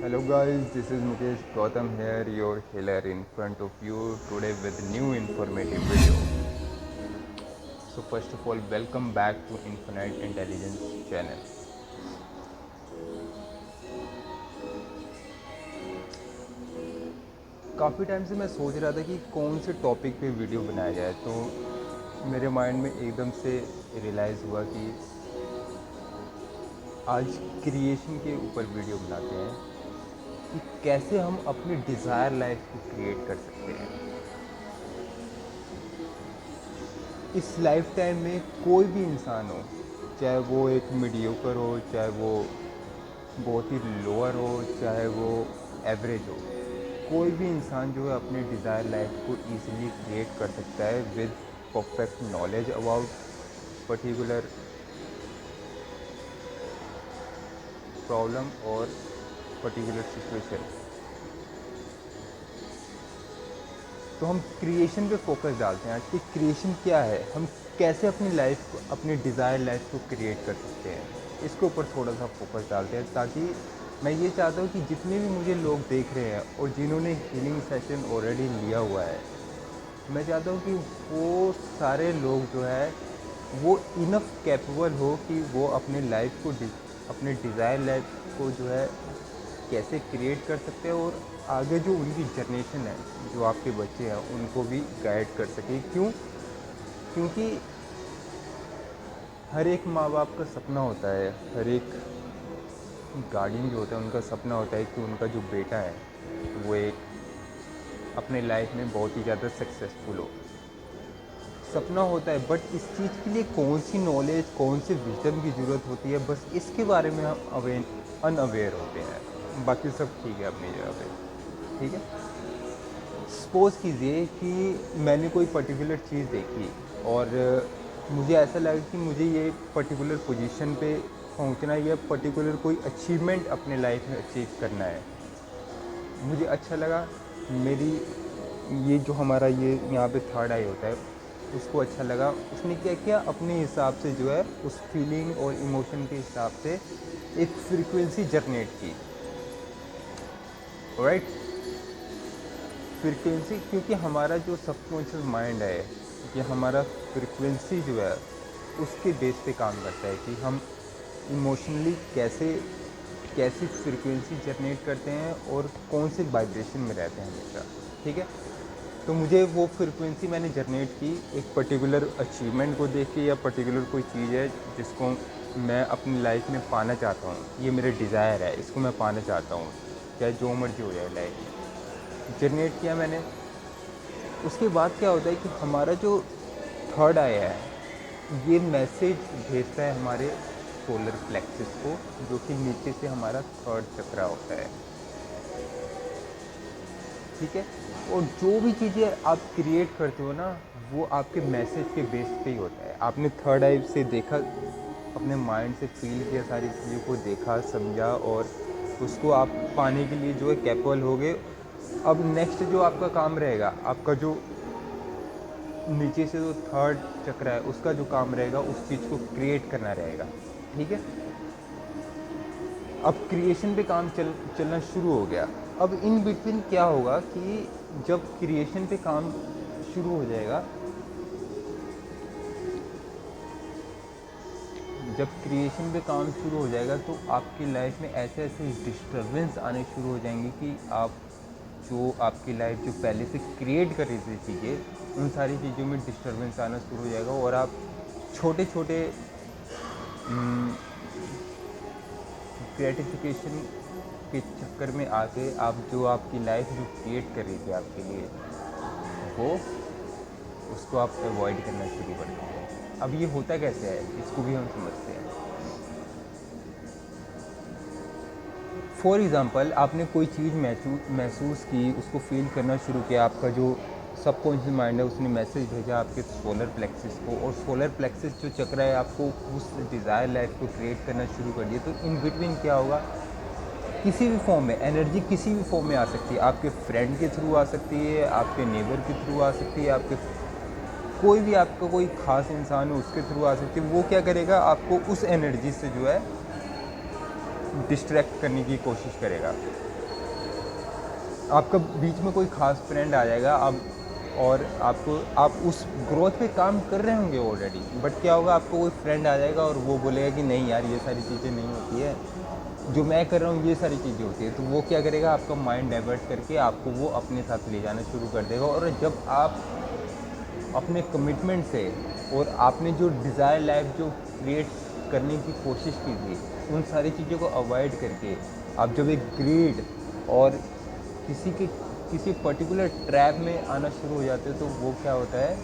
Hello guys, this is Mukesh Gautam here, your healer in front of you today with new informative video. So first of all, welcome back to Infinite Intelligence channel. काफ़ी time से मैं सोच रहा था कि कौन से topic पे वीडियो बनाया जाए, तो मेरे माइंड में एकदम से रियलाइज़ हुआ कि आज क्रिएशन के ऊपर वीडियो बनाते हैं कि कैसे हम अपनी डिज़ायर लाइफ को क्रिएट कर सकते हैं। इस लाइफ टाइम में कोई भी इंसान हो, चाहे वो एक मीडियोकर हो, चाहे वो बहुत ही लोअर हो, चाहे वो एवरेज हो, कोई भी इंसान जो है अपने डिज़ायर लाइफ को ईज़िली क्रिएट कर सकता है with perfect knowledge about particular problem और पर्टिकुलर सिचुएशन। तो हम क्रिएशन पे फोकस डालते हैं आज कि क्रिएशन क्या है, हम कैसे अपनी लाइफ को, अपनी डिज़ायर लाइफ को क्रिएट कर सकते हैं, इसके ऊपर थोड़ा सा फोकस डालते हैं। ताकि मैं ये चाहता हूँ कि जितने भी मुझे लोग देख रहे हैं और जिन्होंने हीलिंग सेशन ऑलरेडी लिया हुआ है, मैं चाहता हूँ कि वो सारे लोग जो है वो इनफ कैपेबल हो कि वो अपने लाइफ को अपने डिज़ायर लाइफ को जो है कैसे क्रिएट कर सकते हैं और आगे जो उनकी जनरेशन है, जो आपके बच्चे हैं, उनको भी गाइड कर सके। क्योंकि हर एक माँ बाप का सपना होता है, हर एक गार्डियन जो होता है उनका सपना होता है कि उनका जो बेटा है वो एक अपने लाइफ में बहुत ही ज़्यादा सक्सेसफुल हो। सपना होता है, बट इस चीज़ के लिए कौन सी नॉलेज, कौन से विजडम की ज़रूरत होती है, बस इसके बारे में हम अनअवेयर होते हैं। बाकी सब ठीक है अपनी जगह पे, ठीक है। सपोज़ कीजिए कि मैंने कोई पर्टिकुलर चीज़ देखी और मुझे ऐसा लगा कि मुझे ये पर्टिकुलर पोजीशन पे पहुंचना है या पर्टिकुलर कोई अचीवमेंट अपने लाइफ में अचीव करना है। मुझे अच्छा लगा, मेरी ये जो हमारा ये यहाँ पे थर्ड आई होता है उसको अच्छा लगा। उसने क्या किया, अपने हिसाब से जो है उस फीलिंग और इमोशन के हिसाब से एक फ्रीक्वेंसी जनरेट की, राइट। फ्रीक्वेंसी, क्योंकि हमारा जो सबकॉन्शियस माइंड है, ये हमारा फ्रीक्वेंसी जो है उसके बेस पे काम करता है कि हम इमोशनली कैसी फ्रीक्वेंसी जनरेट करते हैं और कौन से वाइब्रेशन में रहते हैं हमेशा, ठीक है। तो मुझे वो फ्रीक्वेंसी मैंने जनरेट की एक पर्टिकुलर अचीवमेंट को देख के, या पर्टिकुलर कोई चीज़ है जिसको मैं अपनी लाइफ में पाना चाहता हूँ, ये मेरे डिज़ायर है, इसको मैं पाना चाहता हूँ, चाहे जो मर्जी हो जाए लाइफ में। जनरेट किया मैंने। उसके बाद क्या होता है कि हमारा जो थर्ड आई है ये मैसेज भेजता है हमारे सोलर प्लेक्सस को, जो कि नीचे से हमारा थर्ड चक्रा होता है, ठीक है। और जो भी चीज़ें आप क्रिएट करते हो ना, वो आपके मैसेज के बेस पे ही होता है। आपने थर्ड आई से देखा, अपने माइंड से फील किया, सारी चीज़ों को देखा, समझा और उसको आप पाने के लिए जो है कैपेबल हो गए। अब नेक्स्ट जो आपका काम रहेगा, आपका जो नीचे से जो थर्ड चक्र है उसका जो काम रहेगा उस चीज़ को क्रिएट करना रहेगा, ठीक है। अब क्रिएशन पे काम चलना शुरू हो गया। अब इन बिटवीन क्या होगा कि जब क्रिएशन पे काम शुरू हो जाएगा, जब क्रिएशन पे काम शुरू हो जाएगा तो आपकी लाइफ में ऐसे ऐसे डिस्टर्बेंस आने शुरू हो जाएंगे कि आप जो आपकी लाइफ जो पहले से क्रिएट कर रही थी चीज़ें, उन सारी चीज़ों में डिस्टर्बेंस आना शुरू हो जाएगा और आप छोटे छोटे ग्रेटिफिकेशन के चक्कर में आके आप जो आपकी लाइफ जो क्रिएट कर रही थी आपके लिए, वो उसको आप अवॉइड करना शुरू कर देंगे। अब ये होता कैसे है, इसको भी हम समझते हैं। फॉर एग्ज़ाम्पल, आपने कोई चीज़ महसूस की, उसको फील करना शुरू किया, आपका जो सबकॉन्शियस माइंड है उसने मैसेज भेजा आपके सोलर प्लेक्सिस को, और सोलर प्लेक्सिस जो चक्र है आपको उस डिज़ायर लाइफ को क्रिएट करना शुरू कर दिया। तो इन बिटवीन क्या होगा, किसी भी फॉर्म में एनर्जी किसी भी फॉर्म में आ सकती है, आपके फ्रेंड के थ्रू आ सकती है, आपके नेबर के थ्रू आ सकती है, आपके कोई भी आपका कोई ख़ास इंसान हो उसके थ्रू आ सकती है। वो क्या करेगा, आपको उस एनर्जी से जो है डिस्ट्रैक्ट करने की कोशिश करेगा। आपका बीच में कोई ख़ास फ्रेंड आ जाएगा, और आप उस ग्रोथ पे काम कर रहे होंगे ऑलरेडी, बट क्या होगा, आपको कोई फ्रेंड आ जाएगा और वो बोलेगा कि नहीं यार, ये सारी चीज़ें नहीं होती है, जो मैं कर रहा हूँ ये सारी चीज़ें होती है। तो वो क्या करेगा, आपका माइंड डाइवर्ट करके आपको वो अपने साथ ले जाना शुरू कर देगा। और जब आप अपने कमिटमेंट से और आपने जो डिज़ायर लाइफ जो क्रिएट करने की कोशिश की थी, उन सारी चीज़ों को अवॉइड करके आप जब एक ग्रीड और किसी पर्टिकुलर ट्रैप में आना शुरू हो जाते हो, तो वो क्या होता है,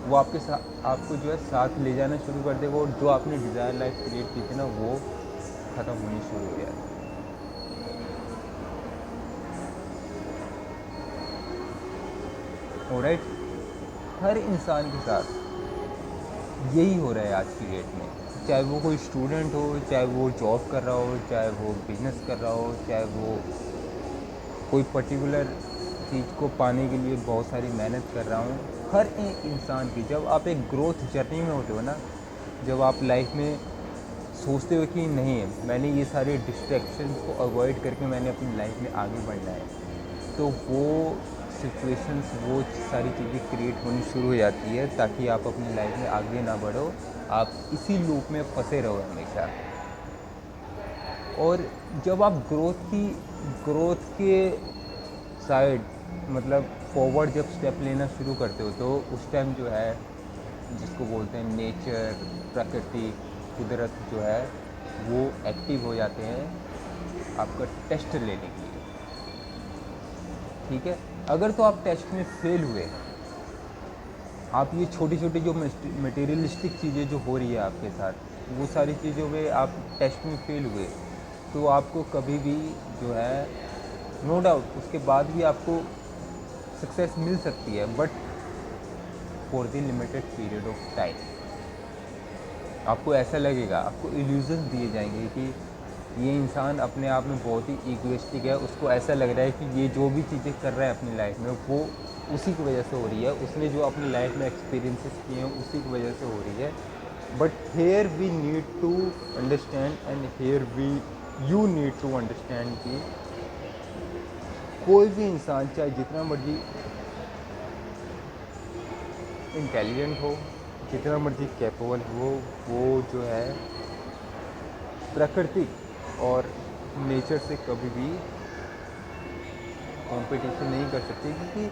वो आपके साथ आपको जो है साथ ले जाना शुरू कर देगा, और जो आपने डिज़ायर लाइफ क्रिएट की थी ना, वो ख़त्म होनी शुरू हो जाएगी। ऑलराइट, हर इंसान के साथ यही हो रहा है आज की डेट में, चाहे वो कोई स्टूडेंट हो, चाहे वो जॉब कर रहा हो, चाहे वो बिजनेस कर रहा हो, चाहे वो कोई पर्टिकुलर चीज़ को पाने के लिए बहुत सारी मेहनत कर रहा हूँ। हर एक इंसान की, जब आप एक ग्रोथ जर्नी में होते हो ना, जब आप लाइफ में सोचते हो कि नहीं, मैंने ये सारे डिस्ट्रैक्शंस को अवॉइड करके मैंने अपनी लाइफ में आगे बढ़ना है, तो वो सिचुएशंस, वो सारी चीज़ें क्रिएट होनी शुरू हो जाती है, ताकि आप अपनी लाइफ में आगे ना बढ़ो, आप इसी लूप में फंसे रहो हमेशा। और जब आप ग्रोथ के साइड, मतलब फॉरवर्ड जब स्टेप लेना शुरू करते हो, तो उस टाइम जो है, जिसको बोलते हैं नेचर, प्रकृति, कुदरत जो है, वो एक्टिव हो जाते हैं आपका टेस्ट लेने के लिए। ठीक है, अगर तो आप टेस्ट में फेल हुए, आप ये छोटी छोटी जो मटेरियलिस्टिक चीज़ें जो हो रही है आपके साथ, वो सारी चीज़ों में आप टेस्ट में फेल हुए, तो आपको कभी भी जो है, नो डाउट उसके बाद भी आपको सक्सेस मिल सकती है, but for the limited period of time. आपको ऐसा लगेगा, आपको इल्यूजन दिए जाएंगे कि ये इंसान अपने आप में बहुत ही इगोइस्टिक है, उसको ऐसा लग रहा है कि ये जो भी चीज़ें कर रहा है अपनी लाइफ में, वो उसी की वजह से हो रही है, उसने जो अपनी लाइफ में एक्सपीरियंसेस किए हैं उसी की वजह से हो रही है। But here we need to understand, and here you need to understand कि कोई भी इंसान, चाहे जितना मर्जी इंटेलिजेंट हो, जितना मर्जी कैपेबल हो, वो जो है प्रकृति और नेचर से कभी भी कंपटीशन नहीं कर सकती, क्योंकि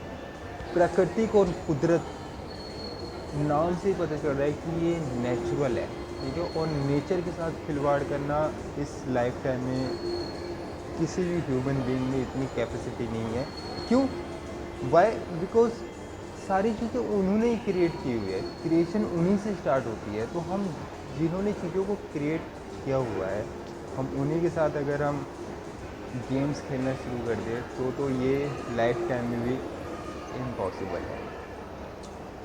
प्राकृतिक और कुदरत नाम से ही पता चल रहा है कि ये नेचुरल है। ठीक है, और नेचर के साथ खिलवाड़ करना इस लाइफ टाइम में किसी भी ह्यूमन बीइंग में इतनी कैपेसिटी नहीं है। क्यों? वाई? बिकॉज सारी चीज़ें उन्होंने ही क्रिएट की हुई है, क्रिएशन उन्हीं से स्टार्ट होती है। तो हम जिन्होंने चीज़ों को क्रिएट किया हुआ है, हम उन्हीं के साथ अगर हम गेम्स खेलना शुरू कर दें, तो ये लाइफ टाइम में भी इम्पॉसिबल है।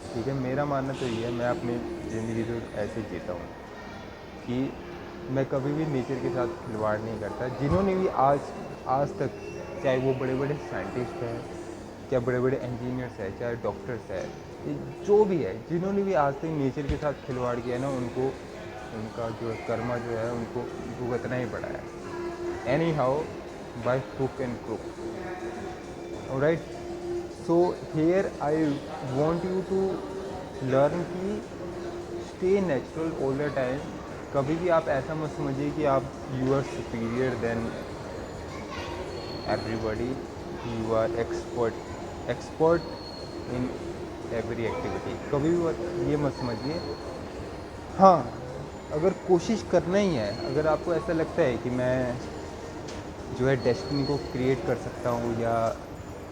ठीक है, मेरा मानना तो ये है, मैं अपनी ज़िंदगी तो ऐसे जीता हूँ कि मैं कभी भी नेचर के साथ खिलवाड़ नहीं करता। जिन्होंने भी आज तक, चाहे वो बड़े बड़े साइंटिस्ट हैं, चाहे बड़े बड़े इंजीनियर्स हैं, चाहे डॉक्टर्स हैं, जो भी है, जिन्होंने भी आज तक नेचर के साथ खिलवाड़ किया ना, उनको उनका जो कर्मा जो है, उनको भुगतना ही पड़ा है। Anyhow, by hook and crook. Alright, so here I want you to learn कि stay natural all the time. कभी भी आप ऐसा मत समझिए कि आप you are superior than everybody, you are expert in every activity. कभी भी ये मत समझिए। हाँ, अगर कोशिश करना ही है, अगर आपको ऐसा लगता है कि मैं जो है डेस्टिनी को क्रिएट कर सकता हूँ, या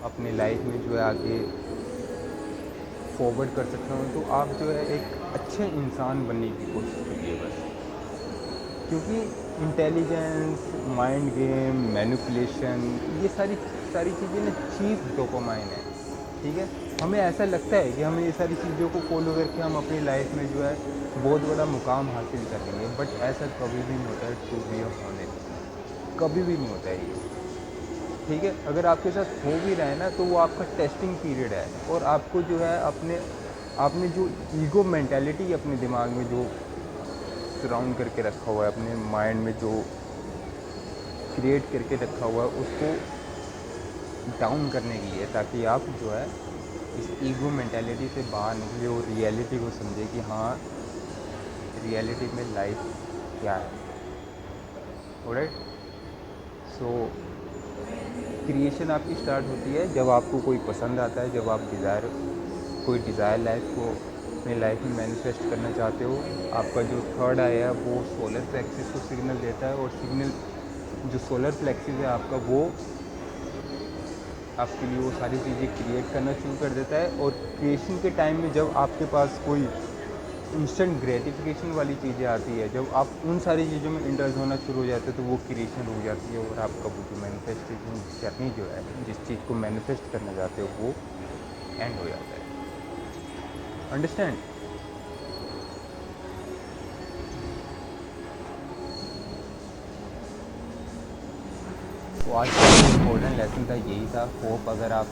अपने लाइफ में जो है आगे फॉरवर्ड कर सकता हूँ, तो आप जो है एक अच्छे इंसान बनने की कोशिश करिए बस। क्योंकि इंटेलिजेंस, माइंड गेम, मैनिपुलेशन, ये सारी चीज़ें ना चीप डोपामाइन है। ठीक है, हमें ऐसा लगता है कि हमें ये सारी चीज़ों को फॉलो करके हम अपनी लाइफ में जो है बहुत बड़ा मुकाम हासिल कर लेंगे, बट ऐसा कभी भी नहीं होता है। टू बी ऑनेस्ट, कभी भी नहीं होता है ये। ठीक है, अगर आपके साथ हो भी रहा है ना, तो वो आपका टेस्टिंग पीरियड है, और आपको जो है आपने जो ईगो मेंटालिटी अपने दिमाग में जो सराउंड करके रखा हुआ है, अपने माइंड में जो क्रिएट करके रखा हुआ है उसको डाउन करने के लिए, ताकि आप जो है इस ईगो मेंटालिटी से बाहर निकले और रियलिटी को समझे कि हाँ रियलिटी में लाइफ क्या है। ऑलराइट, सो क्रिएशन आपकी स्टार्ट होती है जब आपको कोई पसंद आता है, जब आप कोई डिज़ायर लाइफ को अपनी लाइफ में मैनिफेस्ट करना चाहते हो। आपका जो थर्ड आई है वो सोलर प्लेक्सिस को सिग्नल देता है, और सिग्नल जो सोलर प्लेक्सिस है आपका, वो आपके लिए वो सारी चीज़ें क्रिएट करना शुरू कर देता है। और क्रिएशन के टाइम में जब आपके पास कोई इंस्टेंट ग्रेटिफिकेशन वाली चीज़ें आती है, जब आप उन सारी चीज़ों में इंटरेस्ट होना शुरू हो जाते हैं, तो वो क्रिएशन हो जाती है और आपका वो जो मैनिफेस्टेशन जर्नी जो है, जिस चीज़ को मैनिफेस्ट करना चाहते हो, वो एंड हो जाता है। अंडरस्टैंड? तो आज का इम्पोर्टेंट लेसन था, यही था। होप अगर आप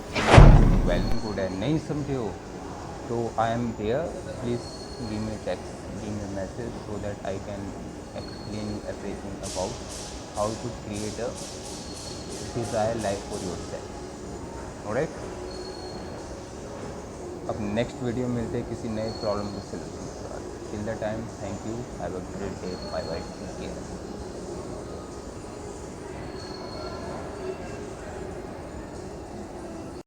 वेल एंड गुड है, नहीं समझे हो तो I am there, please give me text, give me message, so that I can explain you everything about how to create a desire life for your self. Alright, अब next video में मिलते हैं किसी नए प्रॉब्लम के solution के साथ। Till the time, thank you, have a great day, bye bye, take care.